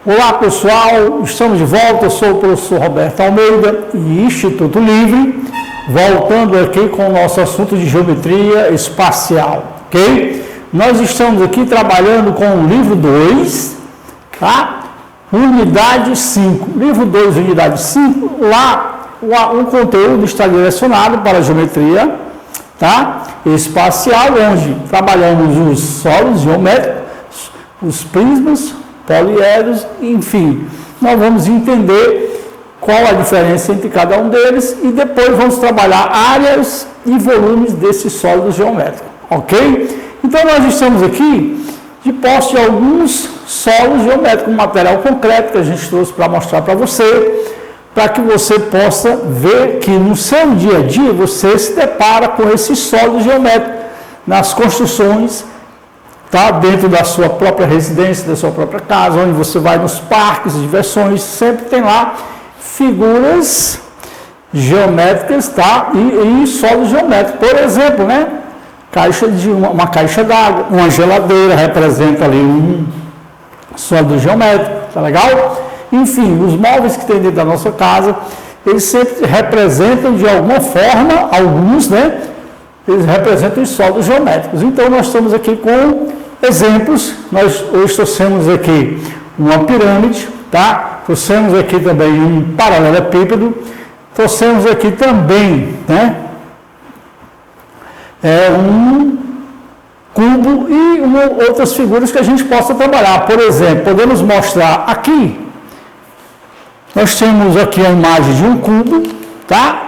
Olá pessoal, estamos de volta, eu sou o professor Roberto Almeida e Instituto Livre, voltando aqui com o nosso assunto de geometria espacial, ok? Nós estamos aqui trabalhando com o livro 2, tá? Unidade 5, livro 2, unidade 5, lá o conteúdo está direcionado para a geometria, tá? Espacial, onde trabalhamos os sólidos geométricos, os prismas, poliedros, enfim, nós vamos entender qual a diferença entre cada um deles e depois vamos trabalhar áreas e volumes desses sólidos geométricos, ok? Então nós estamos aqui de posse de alguns sólidos geométricos, um material concreto que a gente trouxe para mostrar para você, para que você possa ver que no seu dia a dia você se depara com esses sólidos geométricos nas construções, tá? Dentro da sua própria residência, da sua própria casa, onde você vai nos parques de diversões, sempre tem lá figuras geométricas, tá? E sólidos geométricos. Por exemplo, né? Uma caixa d'água, uma geladeira representa ali um sólido geométrico, tá legal? Enfim, os móveis que tem dentro da nossa casa, eles sempre representam de alguma forma, alguns, né? Eles representam os sólidos geométricos. Então, nós estamos aqui com exemplos. Nós hoje trouxemos aqui uma pirâmide, tá? Trouxemos aqui também um paralelepípedo. Trouxemos aqui também, né? Um cubo e outras figuras que a gente possa trabalhar. Por exemplo, podemos mostrar aqui. Nós temos aqui a imagem de um cubo, tá?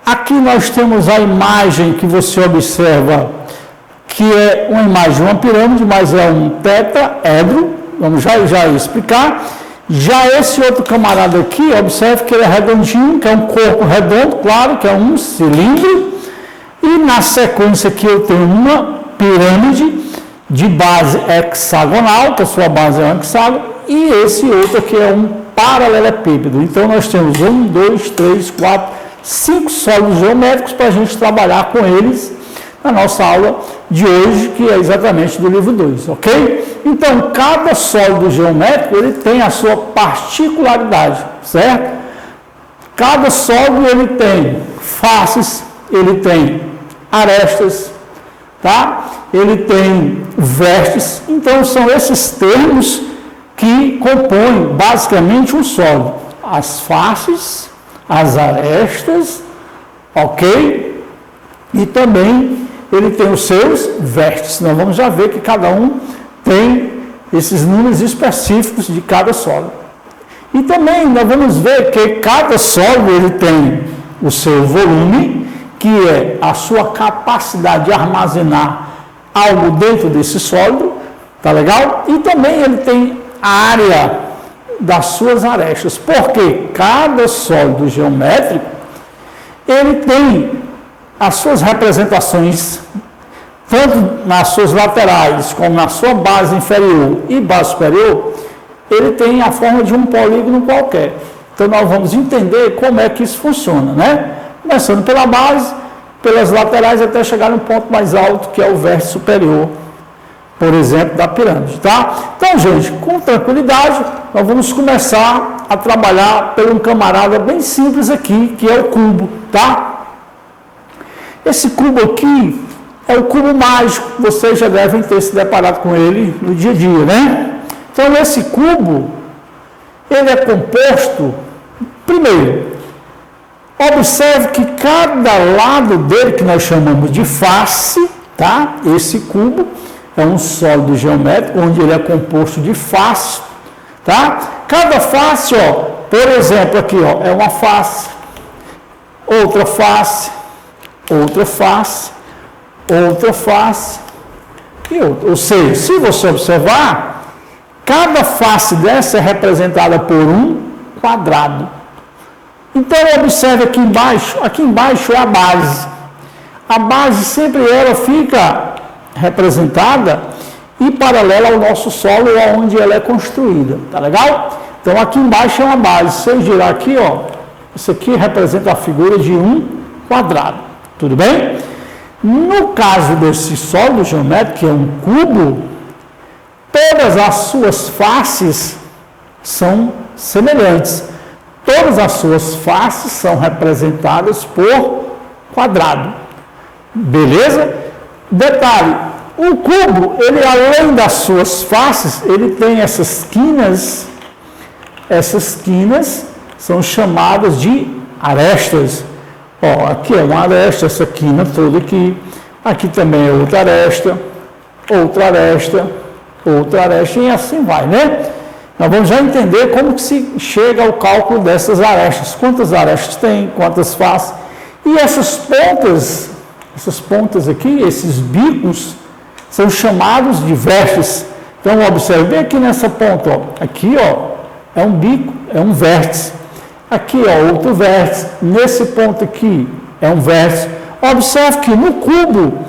Aqui nós temos a imagem que você observa, que é uma imagem de uma pirâmide, mas é um tetraedro, vamos já explicar. Já esse outro camarada aqui, observe que ele é redondinho, que é um corpo redondo, claro, que é um cilindro. E na sequência aqui eu tenho uma pirâmide de base hexagonal, que a sua base é um hexágono, e esse outro aqui é um paralelepípedo. Então nós temos 1, 2, 3, 4, 5 sólidos geométricos para a gente trabalhar com eles na nossa aula de hoje, que é exatamente do livro 2, ok? Então, cada sólido geométrico, ele tem a sua particularidade, certo? Cada sólido, ele tem faces, ele tem arestas, tá? Ele tem vértices. Então, são esses termos que compõem basicamente um sólido. As faces, as arestas, ok? E também ele tem os seus vértices. Nós vamos já ver que cada um tem esses números específicos de cada sólido. E também nós vamos ver que cada sólido ele tem o seu volume, que é a sua capacidade de armazenar algo dentro desse sólido, tá legal? E também ele tem a área das suas arestas, porque cada sólido geométrico ele tem as suas representações, tanto nas suas laterais como na sua base inferior e base superior, ele tem a forma de um polígono qualquer. Então nós vamos entender como é que isso funciona, né? Começando pela base, pelas laterais até chegar no ponto mais alto, que é o vértice superior, por exemplo, da pirâmide, tá? Então, gente, com tranquilidade, nós vamos começar a trabalhar por um camarada bem simples aqui, que é o cubo, tá? Esse cubo aqui é o cubo mágico, vocês já devem ter se deparado com ele no dia a dia, né? Então, esse cubo, ele é composto, primeiro, observe que cada lado dele, que nós chamamos de face, tá? Esse cubo é um sólido geométrico, onde ele é composto de face, tá? Cada face, ó, por exemplo, aqui, ó, é uma face, outra face, outra face, outra face e outra. Ou seja, se você observar, cada face dessa é representada por um quadrado. Então, observe aqui embaixo é a base. A base sempre ela fica representada e paralela ao nosso solo, onde ela é construída, tá legal? Então, aqui embaixo é uma base. Se eu girar aqui, ó, isso aqui representa a figura de um quadrado, tudo bem? No caso desse sólido geométrico, que é um cubo, todas as suas faces são semelhantes. Todas as suas faces são representadas por quadrado. Beleza? Detalhe, o cubo, ele além das suas faces, ele tem essas quinas. Essas quinas são chamadas de arestas. Ó, aqui é uma aresta, essa quina toda aqui. Aqui também é outra aresta, outra aresta, outra aresta, e assim vai, né? Nós vamos já entender como que se chega ao cálculo dessas arestas. Quantas arestas tem, quantas faces. E essas pontas aqui, esses bicos, são chamados de vértices. Então, observe bem aqui nessa ponta, ó. Aqui, ó, é um bico, é um vértice. Aqui, ó, outro vértice. Nesse ponto aqui, é um vértice. Observe que no cubo,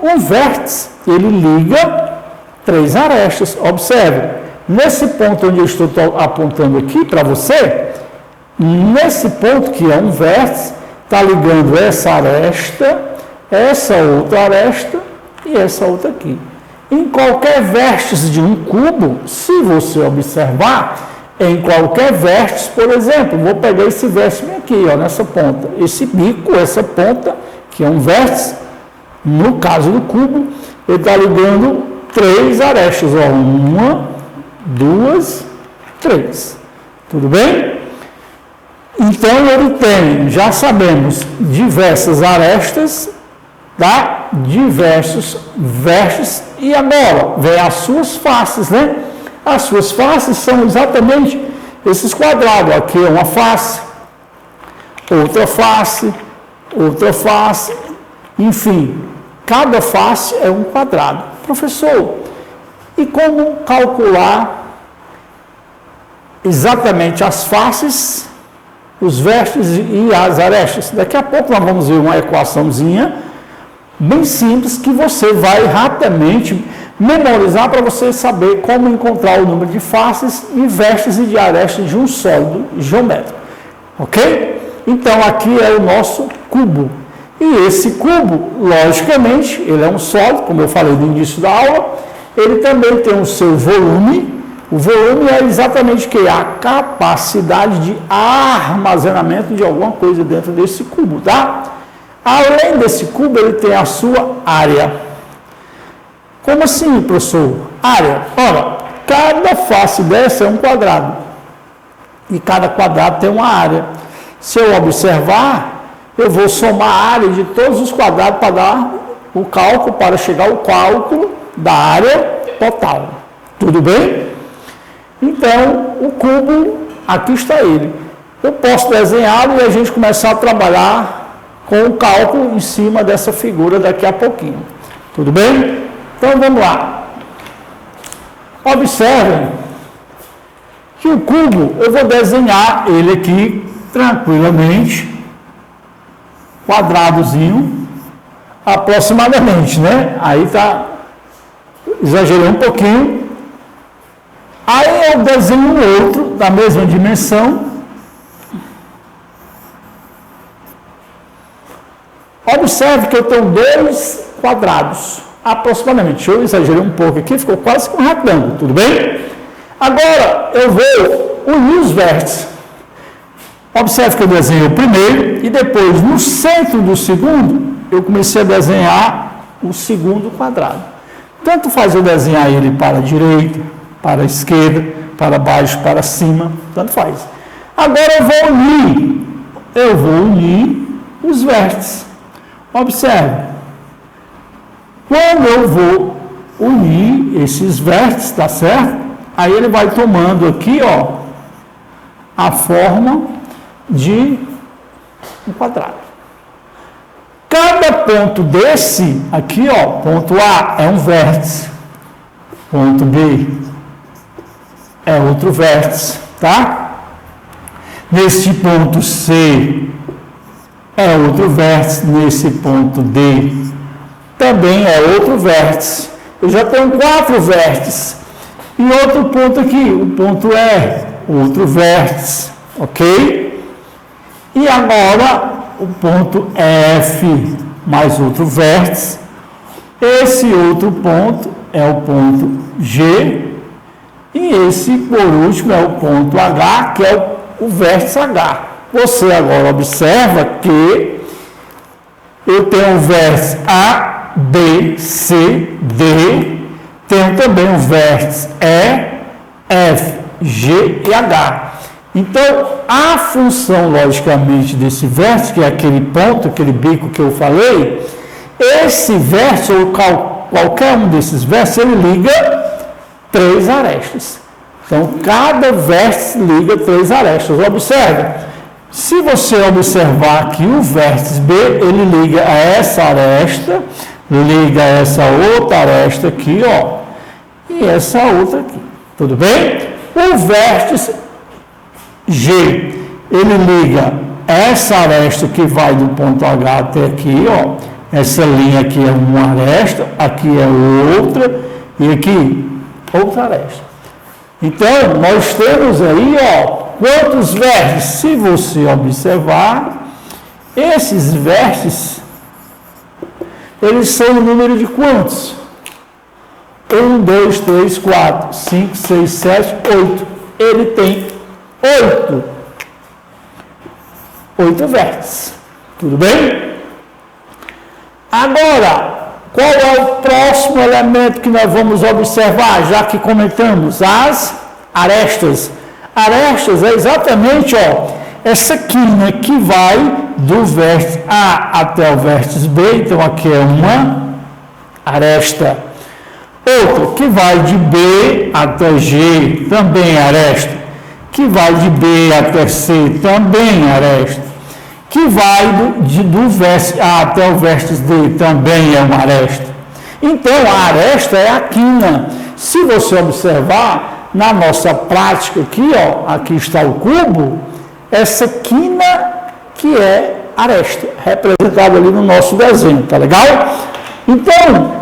um vértice, ele liga 3 arestas. Observe. Nesse ponto onde eu estou apontando aqui para você, nesse ponto que é um vértice, está ligando essa aresta, essa outra aresta e essa outra aqui. Em qualquer vértice de um cubo, se você observar, em qualquer vértice, por exemplo, vou pegar esse vértice aqui, ó, nessa ponta, esse bico, essa ponta, que é um vértice, no caso do cubo, ele está ligando 3 arestas, ó, 1, 2, 3. Tudo bem? Então, ele tem, já sabemos, diversas arestas, tá? Diversos vértices, e agora vem as suas faces, né? As suas faces são exatamente esses quadrados. Aqui é uma face, outra face, enfim, cada face é um quadrado. Professor, e como calcular exatamente as faces, os vértices e as arestas? Daqui a pouco nós vamos ver uma equaçãozinha bem simples que você vai rapidamente memorizar para você saber como encontrar o número de faces e vértices e de arestas de um sólido geométrico. Ok? Então, aqui é o nosso cubo. E esse cubo, logicamente, ele é um sólido, como eu falei no início da aula, ele também tem o seu volume. O volume é exatamente o que? A capacidade de armazenamento de alguma coisa dentro desse cubo, tá? Além desse cubo, ele tem a sua área. Como assim, professor? Área. Ora, cada face dessa é um quadrado. E cada quadrado tem uma área. Se eu observar, eu vou somar a área de todos os quadrados para dar o cálculo, para chegar ao cálculo da área total. Tudo bem? Então, o cubo, aqui está ele. Eu posso desenhá-lo e a gente começar a trabalhar com o cálculo em cima dessa figura daqui a pouquinho. Tudo bem? Então, vamos lá. Observem que o cubo, eu vou desenhar ele aqui tranquilamente, quadradozinho, aproximadamente, né? Aí tá, exagerei um pouquinho. Aí eu desenho um outro da mesma dimensão. Observe que eu tenho 2 quadrados, aproximadamente. Eu exagerei um pouco aqui, ficou quase um retângulo, tudo bem? Agora eu vou unir os vértices. Observe que eu desenhei o primeiro e depois, no centro do segundo, eu comecei a desenhar o segundo quadrado. Tanto faz eu desenhar ele para a direita, para a esquerda, para baixo, para cima, tanto faz. Agora eu vou unir os vértices. Observe, quando eu vou unir esses vértices, tá certo? Aí ele vai tomando aqui, ó, a forma de um quadrado. Cada ponto desse aqui, ó, ponto A é um vértice, ponto B é outro vértice, tá? Neste ponto C é outro vértice, nesse ponto D também é outro vértice. Eu já tenho 4 vértices. E outro ponto aqui, o ponto E, outro vértice, ok? E agora o ponto F, mais outro vértice. Esse outro ponto é o ponto G. E esse, por último, é o ponto H, que é o vértice H. Você agora observa que eu tenho o vértice A, B, C, D, tenho também o vértice E, F, G e H. Então, a função, logicamente, desse vértice, que é aquele ponto, aquele bico que eu falei, esse vértice, ou qualquer um desses vértices, ele liga 3 arestas. Então, cada vértice liga 3 arestas. Observe, se você observar aqui o vértice B, ele liga a essa aresta, liga a essa outra aresta aqui, ó, e essa outra aqui. Tudo bem? O vértice G, ele liga essa aresta que vai do ponto H até aqui, ó. Essa linha aqui é uma aresta, aqui é outra, e aqui outra aresta. Então, nós temos aí, ó, quantos vértices? Se você observar, esses vértices, eles são o número de quantos? 1, 2, 3, 4, 5, 6, 7, 8. Ele tem 8 vértices. Tudo bem? Agora, qual é o próximo elemento que nós vamos observar, já que comentamos? As arestas. Arestas é exatamente, ó, essa quina que vai do vértice A até o vértice B. Então, aqui é uma aresta. Outra que vai de B até G, também aresta. Que vai de B até C, também aresta. Que vai do vértice A até o vértice D, também é uma aresta. Então, a aresta é a quina. Se você observar, na nossa prática aqui, ó, aqui está o cubo, essa quina que é aresta, representada ali no nosso desenho, tá legal? Então,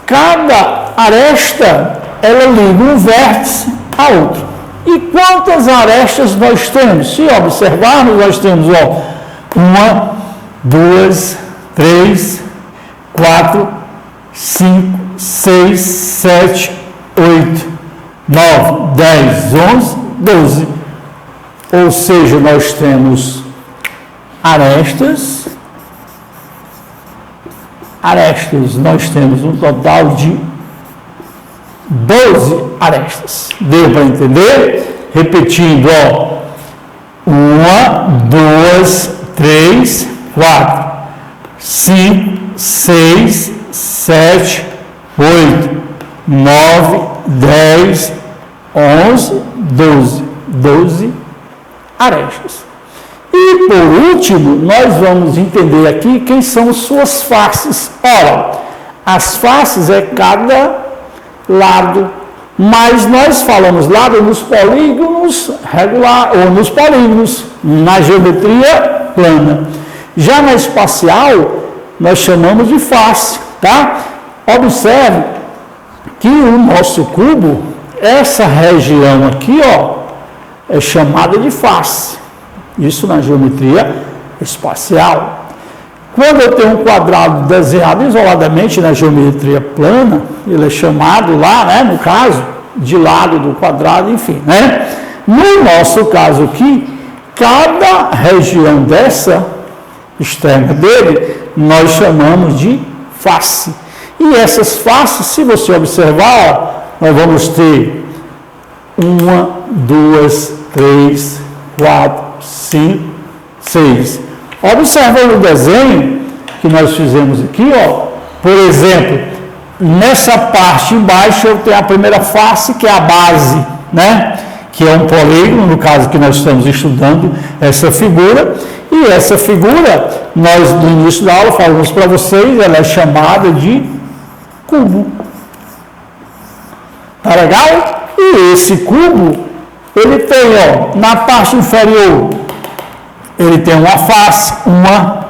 cada aresta, ela liga um vértice a outro. E quantas arestas nós temos? Se observarmos, nós temos, ó, 1, 2, 3, 4, 5, 6, 7, 8, 9, 10, 11, 12. Ou seja, nós temos arestas, nós temos um total de 12 arestas. Deu para entender? Repetindo, ó. 1, 2, 3, 4, 5, 6, 7, 8, 9, 10, 11, 12. 12 arestas. E por último, nós vamos entender aqui quem são suas faces. Ora, as faces é cada lado, mas nós falamos lado nos polígonos regular ou nos polígonos, na geometria plana. Já na espacial, nós chamamos de face, tá? Observe que o nosso cubo, essa região aqui, ó, é chamada de face. Isso na geometria espacial. Quando eu tenho um quadrado desenhado isoladamente na geometria plana, ele é chamado lá, né, no caso, de lado do quadrado, enfim, né? No nosso caso aqui, cada região dessa externa dele, nós chamamos de face. E essas faces, se você observar, ó, nós vamos ter 1, 2, 3, 4, 5, 6. Observa no desenho que nós fizemos aqui, ó, por exemplo, nessa parte embaixo eu tenho a primeira face, que é a base, né? Que é um polígono, no caso que nós estamos estudando essa figura, e essa figura, nós no início da aula falamos para vocês, ela é chamada de cubo. Tá legal? E esse cubo, ele tem, ó, na parte inferior, ele tem uma face, 1,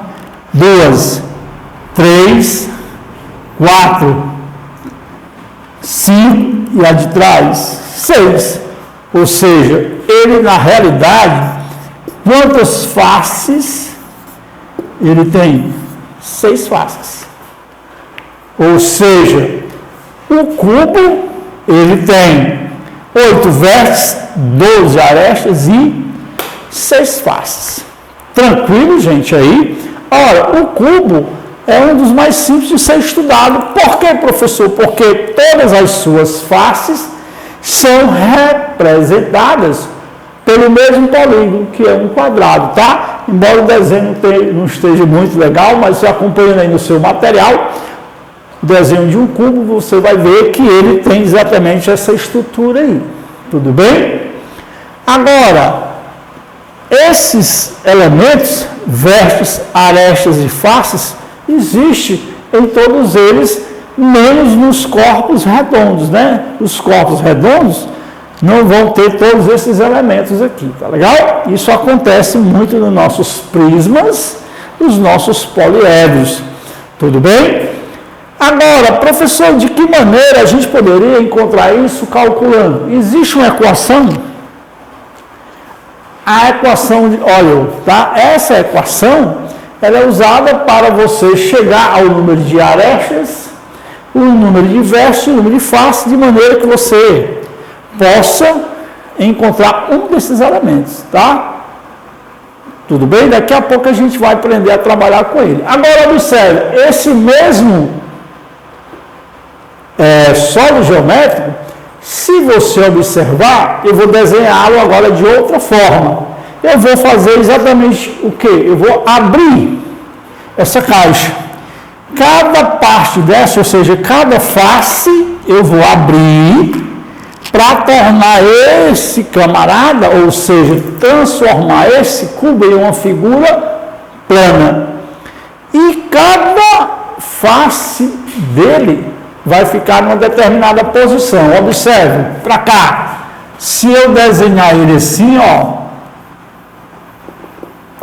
2, 3, 4, 5 e a de trás, 6. Ou seja, ele na realidade, quantas faces ele tem? 6 faces. Ou seja, o cubo, ele tem 8 vértices, 12 arestas e 6 faces. Tranquilo, gente, aí? Ora, o cubo é um dos mais simples de ser estudado. Por quê, professor? Porque todas as suas faces são representadas pelo mesmo polígono, que é um quadrado, tá? Embora o desenho não esteja muito legal, mas você acompanhando aí no seu material, o desenho de um cubo, você vai ver que ele tem exatamente essa estrutura aí. Tudo bem? Agora, esses elementos, vértices, arestas e faces, existem em todos eles, menos nos corpos redondos, né? Os corpos redondos não vão ter todos esses elementos aqui, tá legal? Isso acontece muito nos nossos prismas, nos nossos poliedros, tudo bem? Agora, professor, de que maneira a gente poderia encontrar isso calculando? Existe uma equação? A equação de Euler, tá? Essa equação, ela é usada para você chegar ao número de arestas, o número de vértices, o número de faces, de maneira que você possa encontrar um desses elementos, tá? Tudo bem? Daqui a pouco a gente vai aprender a trabalhar com ele. Agora, observe, esse mesmo sólido geométrico, se você observar, eu vou desenhá-lo agora de outra forma. Eu vou fazer exatamente o quê? Eu vou abrir essa caixa. Cada parte dessa, ou seja, cada face, eu vou abrir para tornar esse camarada, ou seja, transformar esse cubo em uma figura plana. E cada face dele vai ficar numa determinada posição. Observe, para cá. Se eu desenhar ele assim, ó.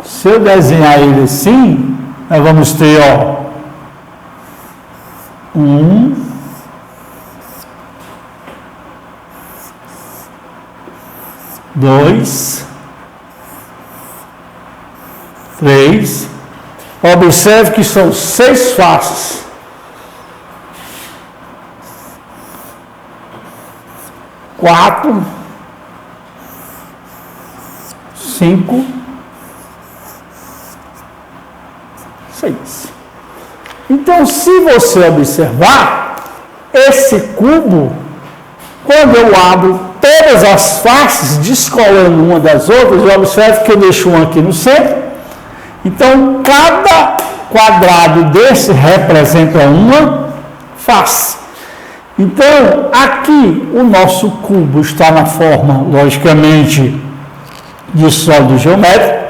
Se eu desenhar ele assim, nós vamos ter, ó. 1, 2, 3. Observe que são 6 faces. 4, 5, 6. Então, se você observar, esse cubo, quando eu abro todas as faces, descolando uma das outras, eu observo que eu deixo um aqui no centro. Então, cada quadrado desse representa uma face. Então, aqui o nosso cubo está na forma, logicamente, de sólido geométrico.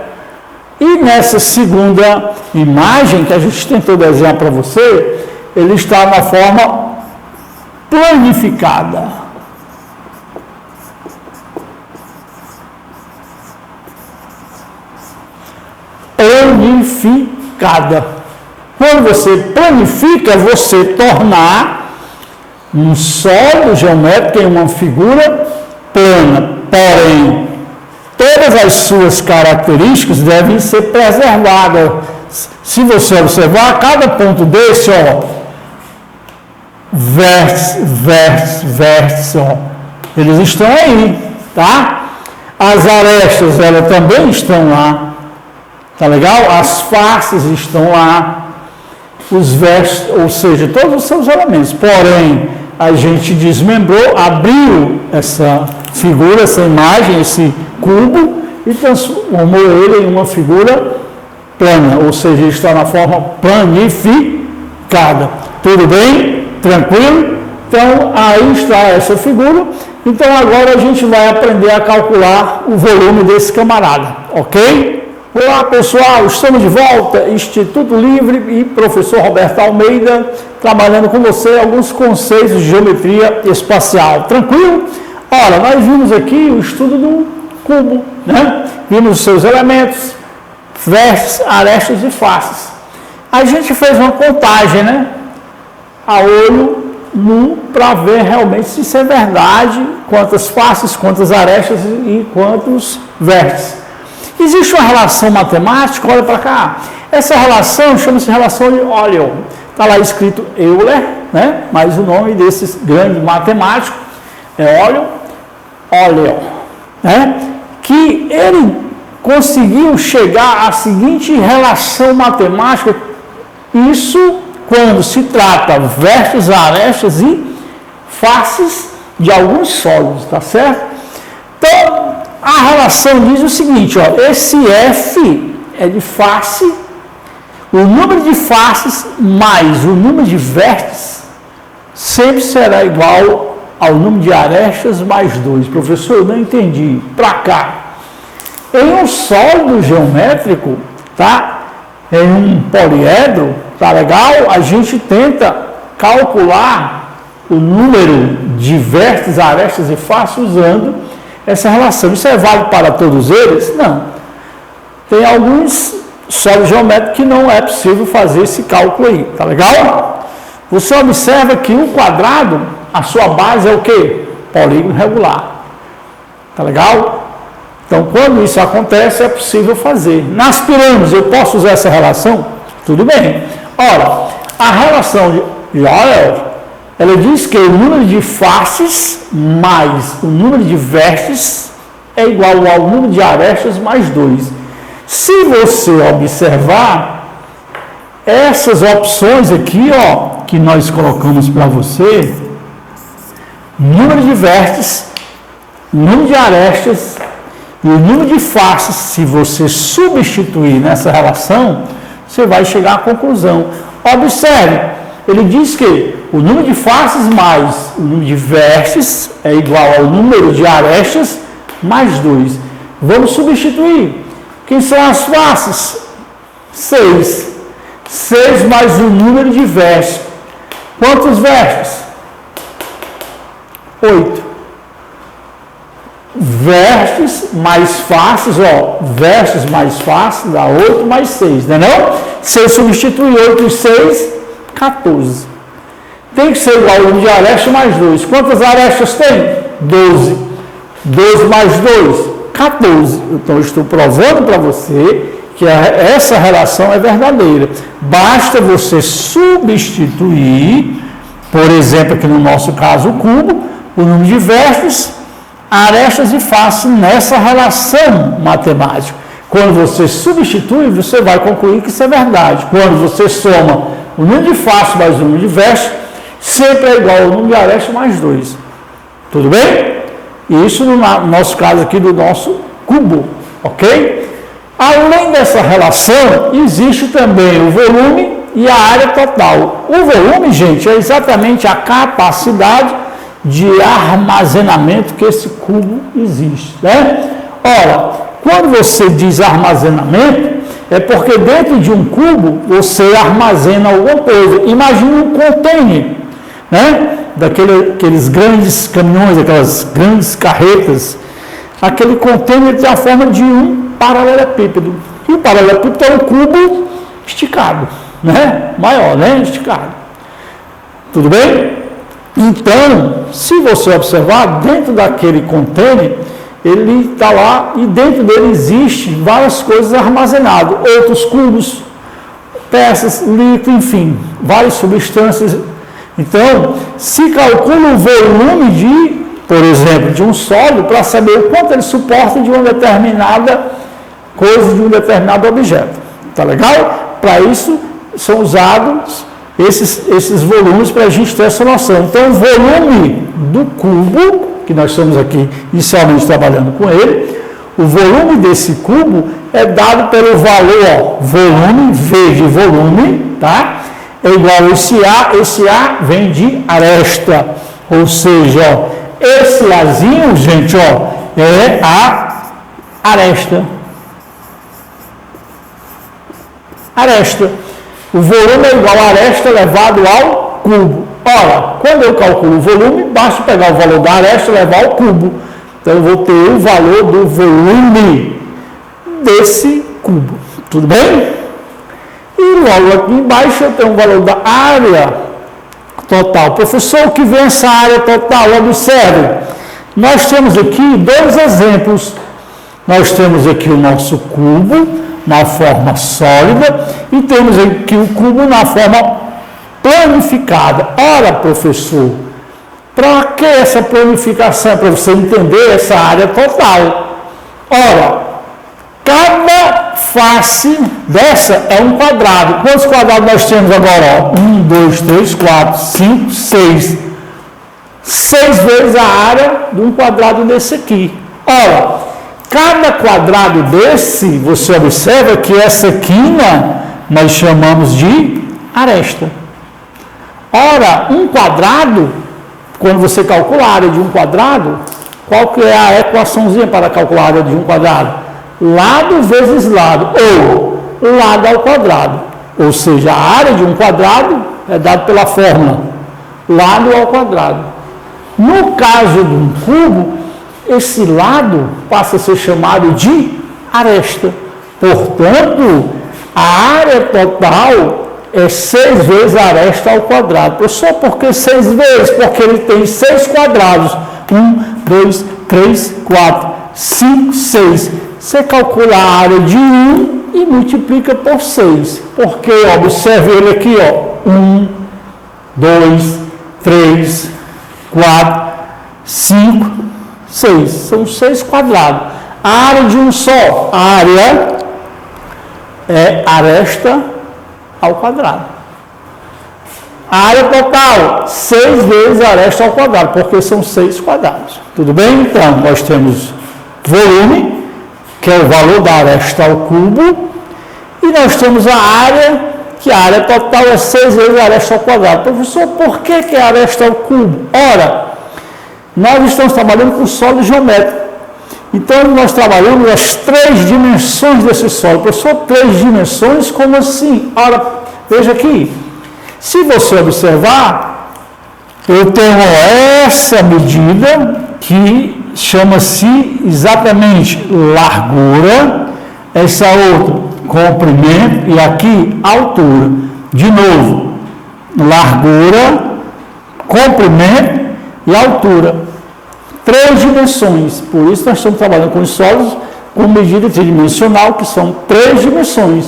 E nessa segunda imagem que a gente tentou desenhar para você, ele está na forma planificada. Planificada. Quando você planifica, você tornar um sólido geométrico em uma figura plana, porém, todas as suas características devem ser preservadas. Se você observar, cada ponto desse, ó, vértice, ó, eles estão aí, tá? As arestas, elas também estão lá, tá legal? As faces estão lá, os vértices, ou seja, todos os seus elementos, porém, a gente desmembrou, abriu essa figura, essa imagem, esse cubo, e transformou ele em uma figura plana, ou seja, está na forma planificada. Tudo bem? Tranquilo? Então, aí está essa figura. Então, agora a gente vai aprender a calcular o volume desse camarada, ok? Olá, pessoal, estamos de volta, Instituto Livre e professor Roberto Almeida, trabalhando com você alguns conceitos de geometria espacial. Tranquilo? Ora, nós vimos aqui o estudo do cubo, né? Vimos os seus elementos, vértices, arestas e faces. A gente fez uma contagem, né? A olho nu, para ver realmente se isso é verdade, quantas faces, quantas arestas e quantos vértices. Existe uma relação matemática, olha para cá. Essa relação chama-se relação de Euler. Está lá escrito Euler, né? Mas o nome desse grande matemático é Euler. Euler, né? Que ele conseguiu chegar à seguinte relação matemática, isso quando se trata vértices, arestas e faces de alguns sólidos, tá certo? Então, a relação diz o seguinte, ó, esse F é de face, o número de faces mais o número de vértices sempre será igual ao número de arestas mais 2. Professor, eu não entendi. Para cá. Em um sólido geométrico, tá? Em um poliedro, tá legal? A gente tenta calcular o número de vértices, arestas e faces usando essa relação. Isso é válido para todos eles? Não. Tem alguns sólidos geométricos que não é possível fazer esse cálculo aí, tá legal? Você observa que um quadrado, a sua base é o quê? Polígono regular. Tá legal? Então, quando isso acontece, é possível fazer. Nas pirâmides, eu posso usar essa relação? Tudo bem. Ora, a relação de Euler, ela diz que o número de faces mais o número de vértices é igual ao número de arestas mais 2. Se você observar, essas opções aqui, ó, que nós colocamos para você, número de vértices, número de arestas e o número de faces, se você substituir nessa relação, você vai chegar à conclusão. Observe, ele diz que o número de faces mais o número de vértices é igual ao número de arestas mais 2. Vamos substituir. Quem são as faces? 6. 6 mais o número de vértices. Quantos vértices? 8. Vértices mais faces, ó, vértices mais faces dá 8 mais 6, não é não? Se eu substituir 8 e 6, 14. Tem que ser igual ao número de arestas mais 2. Quantas arestas tem? 12. 12 mais 2, 14. Então, eu estou provando para você que essa relação é verdadeira. Basta você substituir, por exemplo, aqui no nosso caso, o cubo, o número de vértices, arestas e faces nessa relação matemática. Quando você substitui, você vai concluir que isso é verdade. Quando você soma o número de faces mais o número de vértices, sempre é igual ao número de arestas mais 2. Tudo bem? Isso no nosso caso aqui do nosso cubo, ok? Além dessa relação, existe também o volume e a área total. O volume, gente, é exatamente a capacidade de armazenamento que esse cubo existe, né? Ora, quando você diz armazenamento, é porque dentro de um cubo você armazena alguma coisa. Imagine um container, né? Daqueles grandes caminhões, aquelas grandes carretas. Aquele container tem a forma de um paralelepípedo. E o paralelepípedo é um cubo esticado, né? Maior, né? Esticado. Tudo bem? Então, se você observar, dentro daquele container, ele está lá e dentro dele existem várias coisas armazenadas. Outros cubos, peças, líquido, enfim, várias substâncias. Então, se calcula o volume de, por exemplo, de um sólido para saber o quanto ele suporta de uma determinada coisa, de um determinado objeto. Tá legal? Para isso, são usados esses volumes para a gente ter essa noção. Então, o volume do cubo, que nós estamos aqui inicialmente trabalhando com ele, o volume desse cubo é dado pelo valor, ó, volume, V de volume, tá? É igual a esse A vem de aresta, ou seja, ó, esse Azinho, gente, ó, é a aresta. Aresta. O volume é igual a aresta elevado ao cubo. Ora, quando eu calculo o volume, basta pegar o valor da aresta e levar ao cubo. Então, eu vou ter o valor do volume desse cubo. Tudo bem? E logo aqui embaixo eu tenho o valor da área total. Professor, o que vem essa área total? Observe. Nós temos aqui dois exemplos. Nós temos aqui o nosso cubo na forma sólida e temos aqui o cubo na forma planificada. Ora, professor, Para que essa planificação? Para você entender essa área total. Ora, cada face dessa é um quadrado. Quantos quadrados nós temos agora? 1, 2, 3, 4, 5, 6. 6 vezes a área de um quadrado desse aqui. Ora, cada quadrado desse, você observa que essa quina nós chamamos de aresta. Ora, um quadrado, quando você calcula a área de um quadrado, qual que é a equaçãozinha para calcular a área de um quadrado? Lado vezes lado, ou lado ao quadrado. Ou seja, a área de um quadrado é dada pela fórmula lado ao quadrado. No caso de um cubo, esse lado passa a ser chamado de aresta. Portanto, a área total é 6 vezes a aresta ao quadrado. Professor, por que 6 vezes? Porque ele tem 6 quadrados. 1, 2, 3, 4, 5, 6. Você calcula a área de 1 e multiplica por 6. Porque, observe ele aqui, ó. 1, 2, 3, 4, 5, 6. São 6 quadrados. A área de um só, a área é aresta ao quadrado. A área total, 6 vezes a aresta ao quadrado, porque são 6 quadrados. Tudo bem? Então, nós temos volume, que é o valor da aresta ao cubo, e nós temos a área, que a área total é 6 vezes a aresta ao quadrado. Professor, por que é a aresta ao cubo? Ora, nós estamos trabalhando com sólido geométrico. Então, nós trabalhamos as 3 dimensões desse sólido. Professor, 3 dimensões? Como assim? Ora, veja aqui. Se você observar, eu tenho essa medida que chama-se exatamente largura, essa outra comprimento e aqui altura. De novo, largura, comprimento e altura. 3 dimensões, por isso nós estamos trabalhando com os sólidos com medida tridimensional, que são 3 dimensões.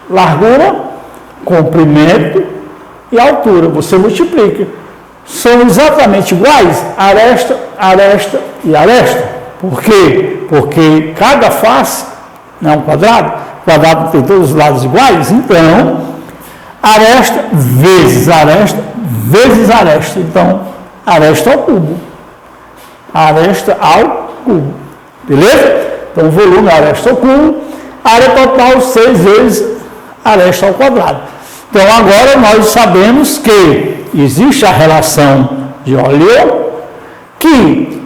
Largura, comprimento e altura. Você multiplica. São exatamente iguais, aresta, aresta e aresta. Por quê? Porque cada face não é um quadrado, o quadrado tem todos os lados iguais, então, aresta vezes aresta, vezes aresta. Então, aresta ao cubo. Aresta ao cubo. Beleza? Então, o volume aresta ao cubo, área total 6 vezes aresta ao quadrado. Então, agora nós sabemos que existe a relação de Euler que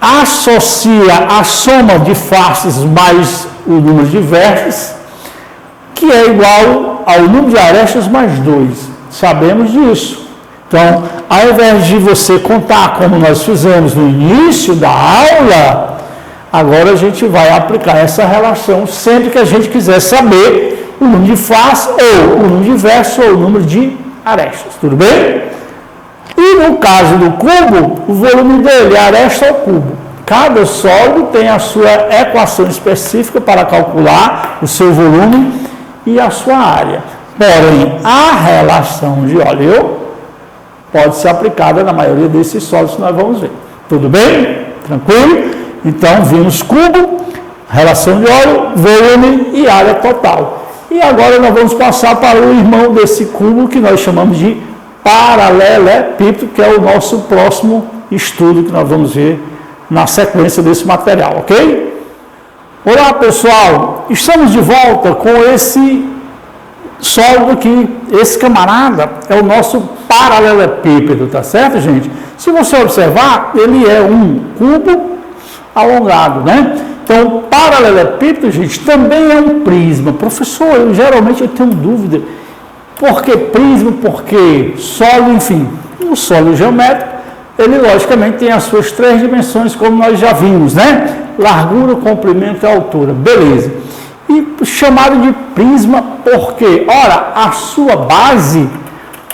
associa a soma de faces mais o número de vértices, que é igual ao número de arestas mais 2. Sabemos disso. Então, ao invés de você contar como nós fizemos no início da aula, agora a gente vai aplicar essa relação sempre que a gente quiser saber o número de faces, ou o número de vértices, ou o número de arestas. Tudo bem? E no caso do cubo, o volume dele é aresta ao cubo. Cada sólido tem a sua equação específica para calcular o seu volume e a sua área. Porém, a relação de Euler pode ser aplicada na maioria desses sólidos que nós vamos ver. Tudo bem? Tranquilo? Então, vimos cubo, relação de Euler, volume e área total. E agora nós vamos passar para o irmão desse cubo, que nós chamamos de paralelepípedo, que é o nosso próximo estudo que nós vamos ver na sequência desse material, ok? Olá, pessoal! Estamos de volta com esse sólido aqui. Esse camarada é o nosso paralelepípedo, tá certo, gente? Se você observar, ele é um cubo alongado, né? Então, paralelepípedo, gente, também é um prisma. Professor, eu geralmente tenho dúvida. Por que prisma? Por que sólido? Enfim, o sólido geométrico, ele logicamente tem as suas 3 dimensões, como nós já vimos, né? Largura, comprimento e altura. Beleza. E chamado de prisma porque, ora, a sua base,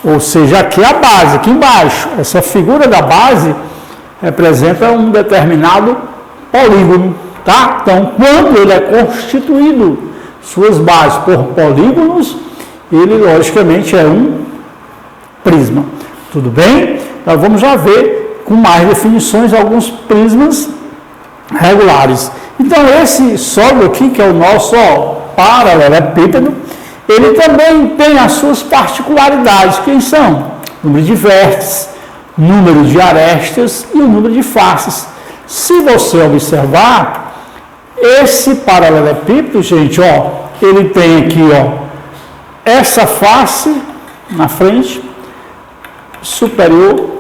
ou seja, aqui é a base, aqui embaixo, essa figura da base representa um determinado polígono, tá? Então, quando ele é constituído, suas bases por polígonos, ele logicamente é um prisma. Tudo bem? Nós vamos já ver com mais definições alguns prismas regulares. Então, esse sólido aqui, que é o nosso paralelepípedo, ele também tem as suas particularidades, que são número de vértices, número de arestas e o número de faces. Se você observar, esse paralelepípedo, gente, ele tem aqui, essa face na frente, superior,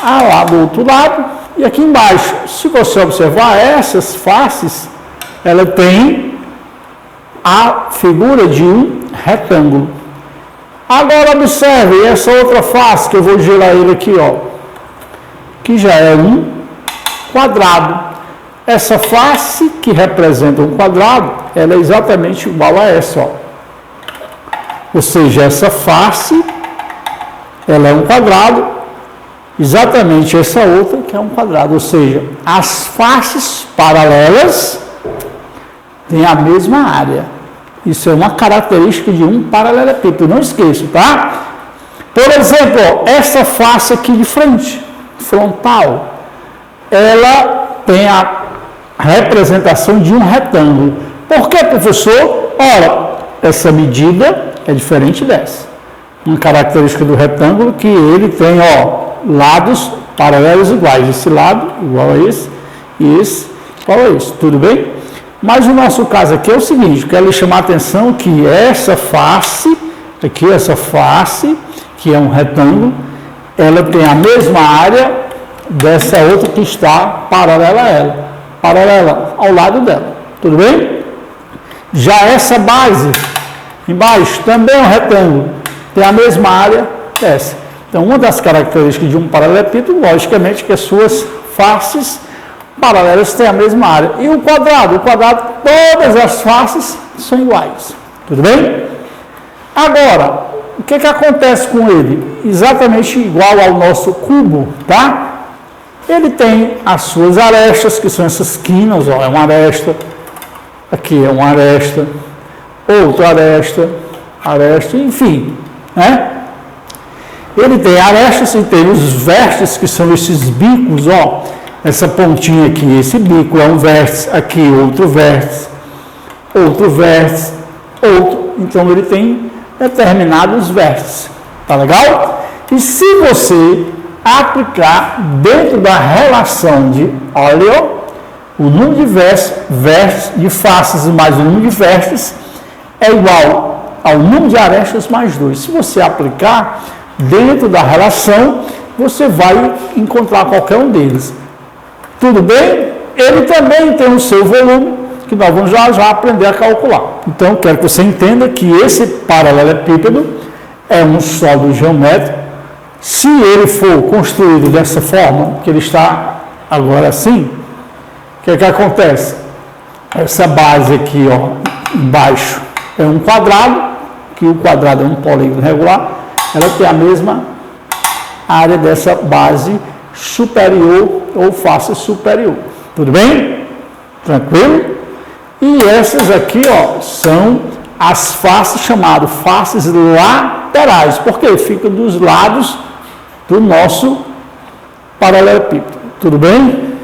lá do outro lado, e aqui embaixo. Se você observar, essas faces, ela tem a figura de um retângulo. Agora observe essa outra face, que eu vou girar ele aqui, que já é um quadrado. Essa face que representa um quadrado, ela é exatamente igual a essa, Ou seja, essa face, ela é um quadrado, exatamente essa outra que é um quadrado. Ou seja, as faces paralelas têm a mesma área. Isso é uma característica de um paralelepípedo, não esqueça, tá? Por exemplo, essa face aqui de frente, frontal, ela tem a representação de um retângulo. Por que, professor? Ora, essa medida é diferente dessa. Uma característica do retângulo que ele tem, lados paralelos iguais. Esse lado igual a esse e esse igual a esse. Tudo bem? Mas o nosso caso aqui é o seguinte, quero lhe chamar a atenção que essa face, aqui essa face, que é um retângulo, ela tem a mesma área dessa outra que está paralela a ela, paralela ao lado dela. Tudo bem? Já essa base, embaixo, também é um retângulo, tem a mesma área dessa. Então, uma das características de um paralelepípedo, logicamente, que as suas faces paralelas têm a mesma área. E o quadrado? O quadrado, todas as faces são iguais. Tudo bem? Agora, o que acontece com ele? Exatamente igual ao nosso cubo, tá? Ele tem as suas arestas, que são essas quinas, é uma aresta, aqui é uma aresta, outra aresta, enfim, né? Ele tem arestas e tem os vértices, que são esses bicos, essa pontinha aqui, esse bico é um vértice, aqui outro vértice, outro. Então, ele tem determinados vértices. Tá legal? E se você aplicar dentro da relação de o número de vértices de faces mais o número de vértices é igual ao número de arestas mais 2. Se você aplicar dentro da relação, você vai encontrar qualquer um deles. Tudo bem? Ele também tem o seu volume, que nós vamos já aprender a calcular. Então, quero que você entenda que esse paralelepípedo é um sólido geométrico. Se ele for construído dessa forma, que ele está agora assim, o que acontece? Essa base aqui, embaixo, é um quadrado, que o quadrado é um polígono regular, ela tem a mesma área dessa base superior ou face superior. Tudo bem? Tranquilo? E essas aqui, são as faces chamadas faces laterais, porque ficam dos lados do nosso paralelepípedo. Tudo bem?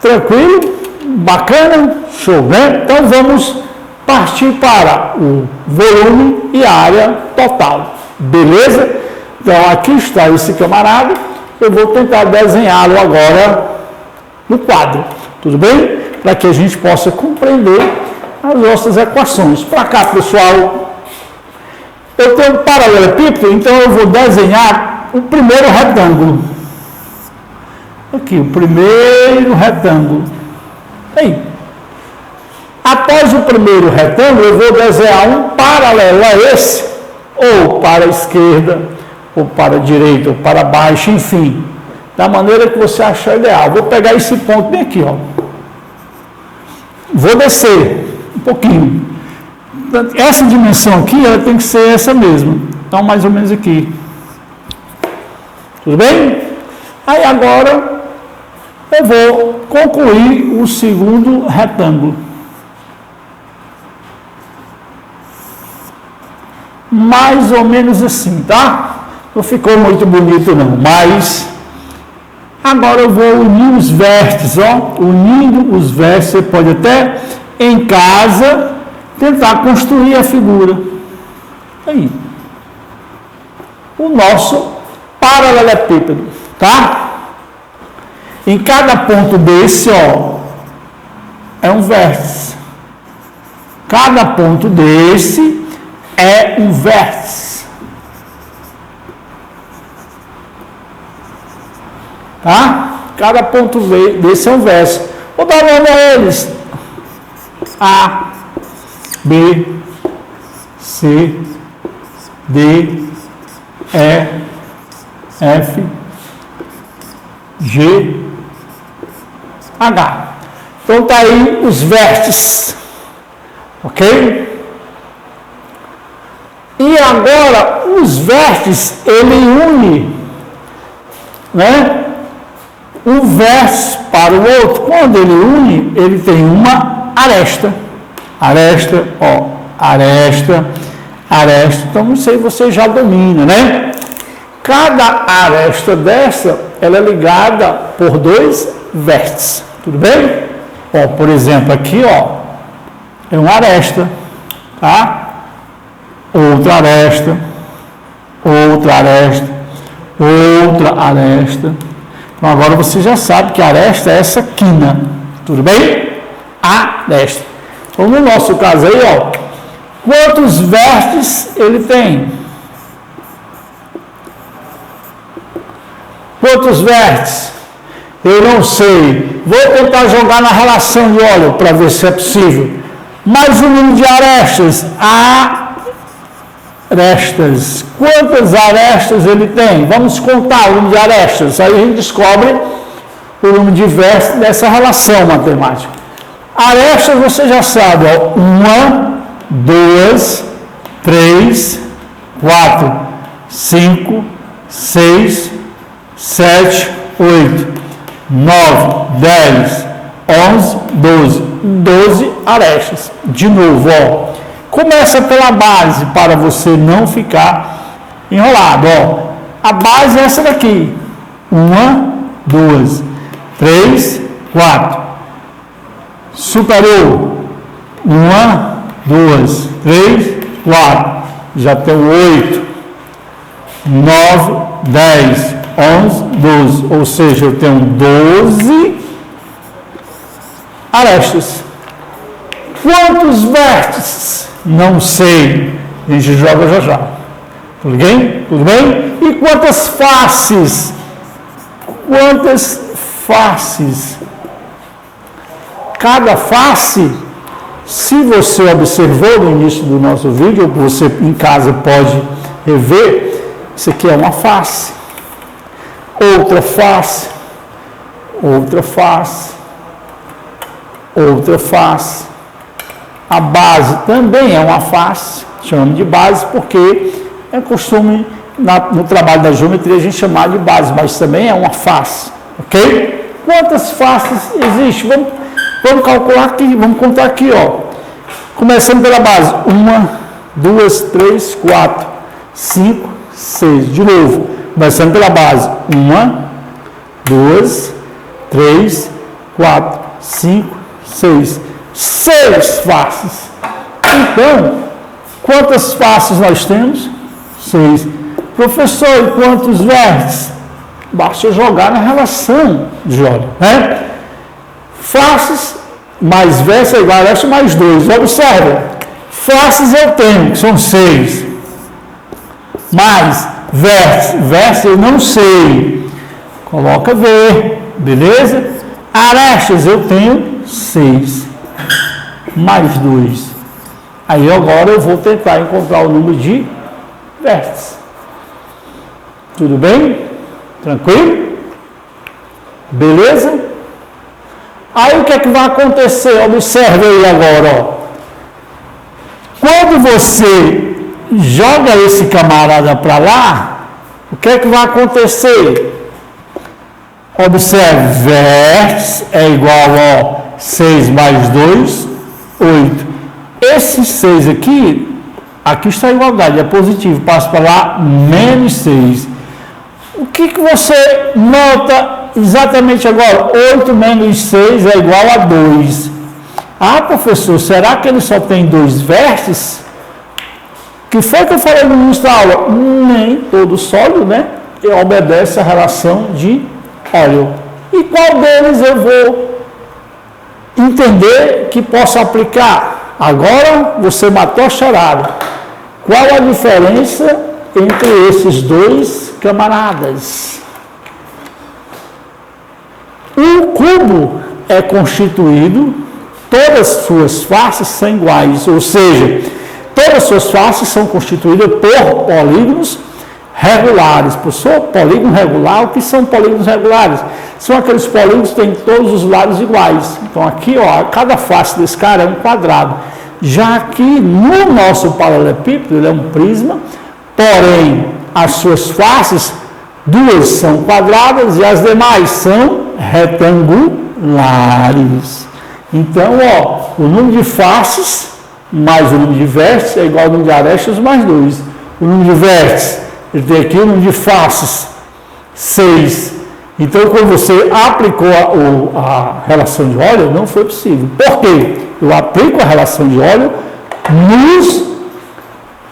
Tranquilo? Bacana? Show, né? Então vamos partir para o volume e a área total. Beleza? Então aqui está esse camarada. Eu vou tentar desenhá-lo agora no quadro. Tudo bem? Para que a gente possa compreender as nossas equações. Para cá, pessoal, eu tenho um paralelepípedo, então eu vou desenhar o primeiro retângulo. Aqui, o primeiro retângulo. Aí. Após o primeiro retângulo, eu vou desenhar um paralelo a esse, ou para a esquerda, ou para a direita, ou para baixo, enfim, da maneira que você achar ideal. Vou pegar esse ponto bem aqui, Vou descer um pouquinho. Essa dimensão aqui, ela tem que ser essa mesma. Então, mais ou menos aqui. Tudo bem? Aí agora, eu vou concluir o segundo retângulo. Mais ou menos assim, tá? Não ficou muito bonito não, mas agora eu vou unir os vértices, ó. Unindo os vértices, você pode até em casa tentar construir a figura. Aí. O nosso paralelepípedo, tá? Em cada ponto desse, ó, é um vértice. Cada ponto desse é um vértice. Tá? Cada ponto desse é um vértice. Vou dar nome a eles. A, B, C, D, E, F, G, H. Então tá aí os vértices. Ok? E agora os vértices, ele une, né? Um vértice para o outro. Quando ele une, ele tem uma aresta. Aresta, ó, aresta, aresta. Então, não sei se você já domina, né? Cada aresta dessa, ela é ligada por dois vértices. Tudo bem? Ó, por exemplo, aqui, ó, é uma aresta, tá? Outra aresta, outra aresta, outra aresta. Então, agora você já sabe que a aresta é essa quina. Tudo bem? Aresta. Então, no nosso caso aí, ó, quantos vértices ele tem? Quantos vértices? Eu não sei. Vou tentar jogar na relação de óleo para ver se é possível. Mais o número de arestas. Arestas. Quantas arestas ele tem? Vamos contar o número de arestas. Aí a gente descobre o número de vértices dessa relação matemática. Arestas você já sabe, ó. 1, 2, 3, 4, 5, 6, 7, 8, 9, 10, 11, 12. 12 arestas. De novo, ó. Começa pela base, para você não ficar enrolado, ó. A base é essa daqui. 1, 2, 3, 4. Superou. 1, 2, 3, 4. Já tem 8, 9, 10, 11, 12. Ou seja, eu tenho 12 arestas. Quantos vértices? Não sei. A gente joga já já. Tudo bem? Tudo bem? E quantas faces? Quantas faces? Cada face, se você observou no início do nosso vídeo, que você em casa pode rever, isso aqui é uma face. Outra face. Outra face. Outra face. A base também é uma face, chamamos de base porque é costume no trabalho da geometria a gente chamar de base, mas também é uma face, ok? Quantas faces existem? Vamos calcular aqui, vamos contar aqui, ó. Começando pela base, 1, 2, 3, 4, 5, 6. De novo, começando pela base, 1, 2, 3, 4, 5, 6. 6 faces. Então, quantas faces nós temos? 6. Professor, e quantos vértices? Basta jogar na relação de óleo, né? Faces mais vértices é igual a aresta mais 2. Observa. Faces eu tenho, que são 6. Mais vértices. Vértices eu não sei. Coloca V. Beleza? Arestas eu tenho 6. Mais 2. Aí agora eu vou tentar encontrar o número de vértices. Tudo bem? Tranquilo? Beleza? Aí o que é que vai acontecer? Observe aí agora, ó. Quando você joga esse camarada para lá, o que é que vai acontecer? Observe, vértice é igual a 6 mais 2, 8. Esse 6 aqui Aqui está a igualdade, é positivo, passa para lá, menos 6. O que você nota exatamente agora? 8 menos 6 é igual a 2. Ah, professor, será que ele só tem 2 vértices? Que foi que eu falei no início da aula? Nem todo sólido, né? Obedece à relação de óleo. E qual deles eu vou entender que posso aplicar? Agora você matou a charada. Qual a diferença entre esses dois camaradas? Um cubo é constituído, todas as suas faces são iguais, ou seja, todas as suas faces são constituídas por polígonos regulares. Professor, polígono regular, o que são polígonos regulares? São aqueles polígonos que têm todos os lados iguais. Então aqui, ó, cada face desse cara é um quadrado. Já que no nosso paralelepípedo, ele é um prisma, porém as suas faces, duas são quadradas e as demais são retangulares. Então, ó, o número de faces mais o número de vértices é igual ao número de arestas mais 2. O número de vértices, ele tem aqui o número de faces, 6. Então, quando você aplicou a relação de óleo, não foi possível. Por quê? Eu aplico a relação de óleo nos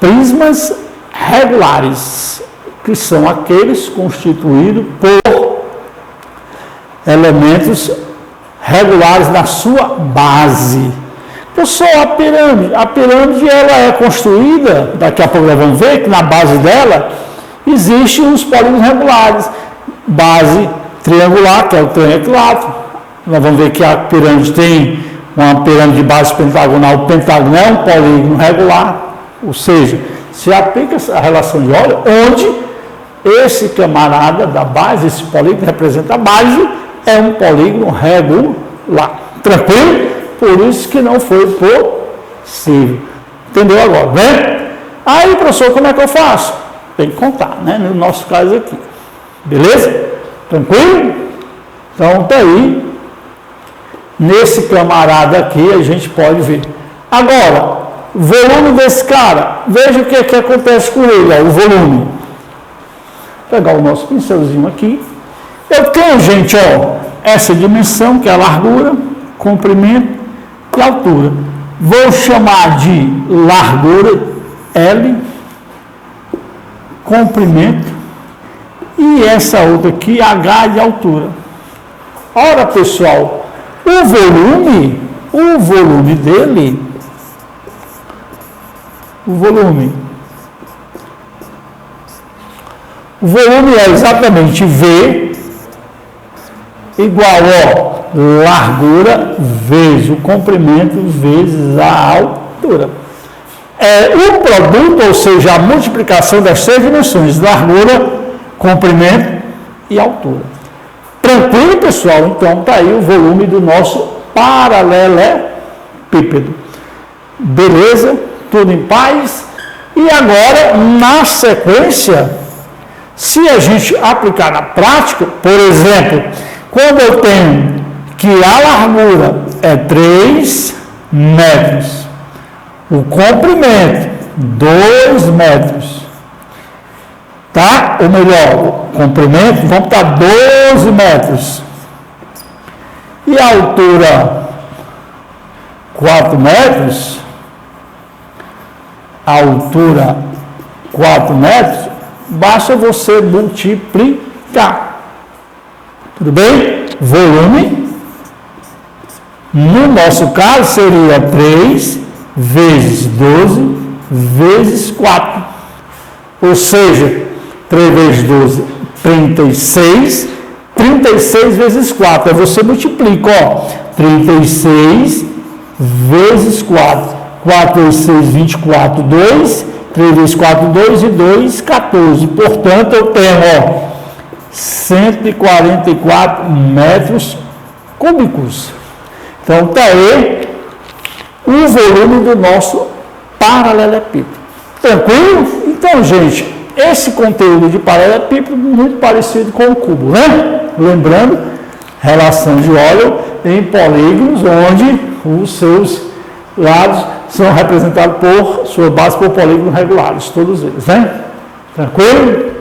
prismas regulares, que são aqueles constituídos por elementos regulares na sua base. Pessoal, a pirâmide ela é construída, daqui a pouco nós vamos ver que na base dela existem os polígonos regulares. Base triangular, que é o triangulado. Nós vamos ver que a pirâmide tem uma pirâmide de base pentagonal. O pentágono é um polígono regular, ou seja, se aplica a relação de óleo, onde esse camarada da base, esse polígono representa a base, é um polígono regular. Tranquilo? Por isso que não foi possível. Entendeu agora, né? Aí, professor, como é que eu faço? Tem que contar, né? No nosso caso aqui. Beleza? Tranquilo? Então, tá aí. Nesse camarada aqui, a gente pode ver. Agora, o volume desse cara. Veja o que acontece com ele, ó, o volume. Vou pegar o nosso pincelzinho aqui. Eu tenho, gente, ó, essa dimensão, que é a largura, comprimento e altura. Vou chamar de largura L, comprimento, e essa outra aqui, H de altura. Ora, pessoal, o volume dele, o volume é exatamente V igual a largura vezes o comprimento vezes a altura. O produto, ou seja, a multiplicação das três dimensões, largura, comprimento e altura. Tranquilo, pessoal? Então, está aí o volume do nosso paralelepípedo. Beleza? Tudo em paz? E agora, na sequência, se a gente aplicar na prática, por exemplo, quando eu tenho que a largura é 3 metros, o comprimento 2 metros, tá? Ou melhor, o comprimento, vamos para 12 metros, e a altura 4 metros, basta você multiplicar. Tudo bem? Volume, no nosso caso, seria 3 vezes 12 vezes 4. Ou seja, 3 vezes 12, 36. 36 vezes 4. Aí você multiplica, ó. 36 vezes 4. 4 vezes 6, 24, 2. 3 vezes 4, 2 e 2, 14. Portanto, eu tenho, ó, 144 metros cúbicos. Então, está aí o volume do nosso paralelepípedo. Tranquilo? Então, gente, esse conteúdo de paralelepípedo é muito parecido com o cubo, né? Lembrando, relação de óleo em polígonos, onde os seus lados são representados por sua base por polígonos regulares, todos eles, né? Tranquilo?